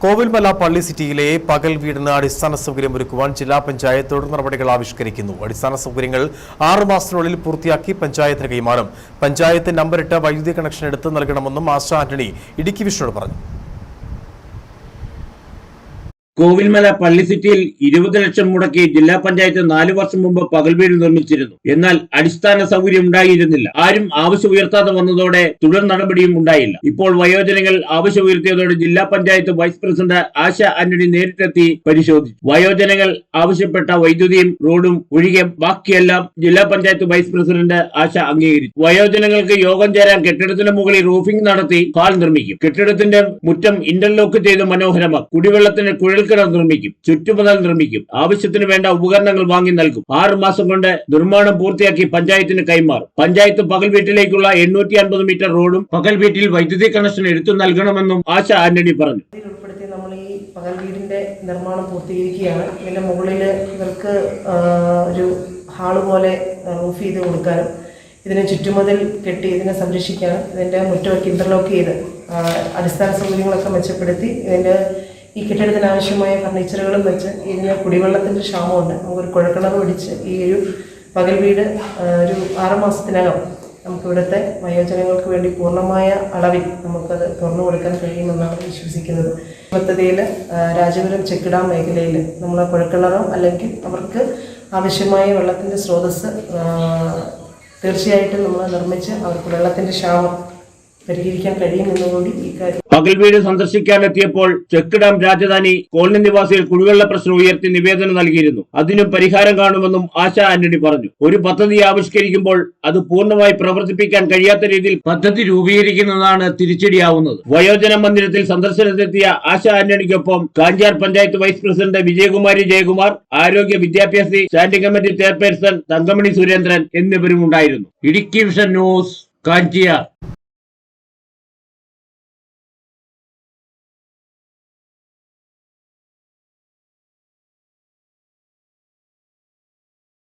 കോവിൽമല പള്ളി സിറ്റിയിലെ പകൽ വീടിന് അടിസ്ഥാന സൗകര്യമൊരുക്കുവാൻ ജില്ലാ പഞ്ചായത്ത് തുടർ നടപടികൾ ആവിഷ്കരിക്കുന്നു. അടിസ്ഥാന സൗകര്യങ്ങൾ 6 മാസത്തിനുള്ളിൽ പൂർത്തിയാക്കി പഞ്ചായത്തിന് കൈമാറും. പഞ്ചായത്ത് നമ്പറിട്ട് വൈദ്യുതി കണക്ഷൻ എടുത്ത് നൽകണമെന്നും ആശ ആന്റണി ഇടുക്കി വിഷനോട് പറഞ്ഞു. കോവിൽമല പള്ളി സിറ്റിയിൽ 20 ലക്ഷം മുടക്കി ജില്ലാ പഞ്ചായത്ത് 4 വർഷം മുമ്പ് പകൽ വീട് നിർമ്മിച്ചിരുന്നു. എന്നാൽ അടിസ്ഥാന സൗകര്യം ഉണ്ടായിരുന്നില്ല. ആരും ആവശ്യം ഉയർത്താതെ വന്നതോടെ തുടർ നടപടിയും ഉണ്ടായില്ല. ഇപ്പോൾ വയോജനങ്ങൾ ആവശ്യം ഉയർത്തിയതോടെ ജില്ലാ പഞ്ചായത്ത് വൈസ് പ്രസിഡന്റ് ആശ ആന്റണി നേരിട്ടെത്തി പരിശോധിച്ചു. വയോജനങ്ങൾ ആവശ്യപ്പെട്ട വൈദ്യുതിയും റോഡും ഒഴികെ ബാക്കിയെല്ലാം ജില്ലാ പഞ്ചായത്ത് വൈസ് പ്രസിഡന്റ് ആശ അംഗീകരിച്ചു. വയോജനങ്ങൾക്ക് യോഗം ചേരാൻ കെട്ടിടത്തിന് മുകളിൽ റൂഫിംഗ് നടത്തി ഹാൾ നിർമ്മിക്കും. കെട്ടിടത്തിന്റെ മുറ്റം ഇന്റർലോക്ക് ചെയ്ത് മനോഹരമാക്കും. കുടിവെള്ളത്തിന് കുഴൽ നിർമ്മിക്കും. ചുറ്റുമതിൽ നിർമ്മിക്കും. ആവശ്യത്തിന് വേണ്ട ഉപകരണങ്ങൾ വാങ്ങി നൽകും. 6 മാസം കൊണ്ട് നിർമ്മാണം പൂർത്തിയാക്കി പഞ്ചായത്തിന് കൈമാറും. പഞ്ചായത്ത് പകൽ വീട്ടിലേക്കുള്ള 850 മീറ്റർ റോഡും പകൽ വീട്ടിൽ വൈദ്യുതി കണക്ഷൻ എടുത്തു നൽകണമെന്നും ആശ ആന്റണി പറഞ്ഞു. ഉൾപ്പെടുത്തി നമ്മൾ ഈ പകൽ വീടിന്റെ നിർമ്മാണം പൂർത്തീകരിക്കുകയാണ്. ഇതിന്റെ മുകളിൽ ഇവർക്ക് ഒരു ഹാള് പോലെ റൂഫ് ചെയ്ത് കൊടുക്കാനും ഇതിനെ ചുറ്റുമതിൽ കെട്ടി ഇതിനെ സംരക്ഷിക്കാനും ഇതിന്റെ മുറ്റമൊക്കെ ഇന്റർലോക്ക് ചെയ്ത് അടിസ്ഥാന സൗകര്യങ്ങളൊക്കെ മെച്ചപ്പെടുത്തി ഇതിന്റെ ഈ കെട്ടിടത്തിന് ആവശ്യമായ ഫർണിച്ചറുകളും വെച്ച് ഇതിന് കുടിവെള്ളത്തിൻ്റെ ക്ഷാമമുണ്ട്. നമുക്കൊരു കുഴൽക്കിണർ പിടിച്ച് ഈ ഒരു പകൽ വീട് ഒരു 6 മാസത്തിനകം നമുക്ക് ഇവിടുത്തെ വയോജനങ്ങൾക്ക് വേണ്ടി പൂർണ്ണമായ അളവിൽ നമുക്കത് തുറന്നു കൊടുക്കാൻ കഴിയുമെന്നാണ് വിശ്വസിക്കുന്നത്. പദ്ധതിയിൽ രാജപുരം ചെക്ക് ഡാം മേഖലയിൽ നമ്മൾ കുഴൽക്കിണറോ അല്ലെങ്കിൽ അവർക്ക് ആവശ്യമായ വെള്ളത്തിൻ്റെ സ്രോതസ്സ് തീർച്ചയായിട്ടും നമ്മൾ നിർമ്മിച്ച് അവർക്ക് വെള്ളത്തിൻ്റെ ക്ഷാമം പരിഹരിക്കാൻ കഴിയുമെന്നുകൂടി ഈ കാര്യം. പകൽ വീട് സന്ദർശിക്കാനെത്തിയപ്പോൾ ചെക്ക് ഡാം രാജധാനി കോളനി നിവാസികൾ കുടിവെള്ള പ്രശ്നം ഉയർത്തി നിവേദനം നൽകിയിരുന്നു. അതിനും പരിഹാരം കാണുമെന്നും ആശ ആന്റണി പറഞ്ഞു. ഒരു പദ്ധതി ആവിഷ്കരിക്കുമ്പോൾ അത് പൂർണ്ണമായി പ്രവർത്തിപ്പിക്കാൻ കഴിയാത്ത രീതിയിൽ പദ്ധതി രൂപീകരിക്കുന്നതാണ് തിരിച്ചടിയാവുന്നത്. വയോജന മന്ദിരത്തിൽ സന്ദർശനത്തെത്തിയ ആശ ആന്റണിക്കൊപ്പം കാഞ്ചാർ പഞ്ചായത്ത് വൈസ് പ്രസിഡന്റ് വിജയകുമാരി ജയകുമാർ, ആരോഗ്യ വിദ്യാഭ്യാസ standing committee chairperson Thankamani Surendran എന്നിവരും ഉണ്ടായിരുന്നു. Idukki vision news, Kanchiyar.